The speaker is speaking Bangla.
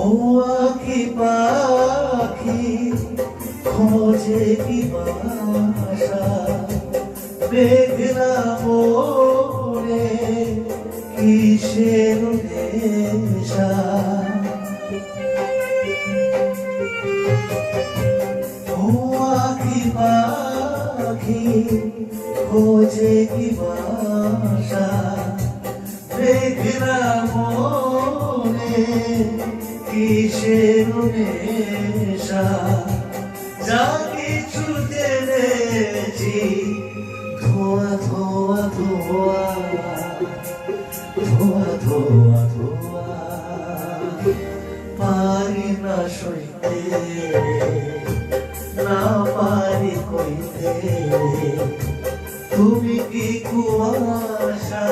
ও আঁখি পাখি খোঁজে কি বাসা মেঘনা মোরে কিসের নেশা ও আঁখি পাখি খোঁজে কি বাসা মেঘনা মোরে কিসের নেশা যা কিছু জেনেছি ধোয়া ধোয়া ধোয়া ধোয়া ধোয়া ধোয়া পারি না সইতে না পারি কইতে তুমি কি কুয়াশা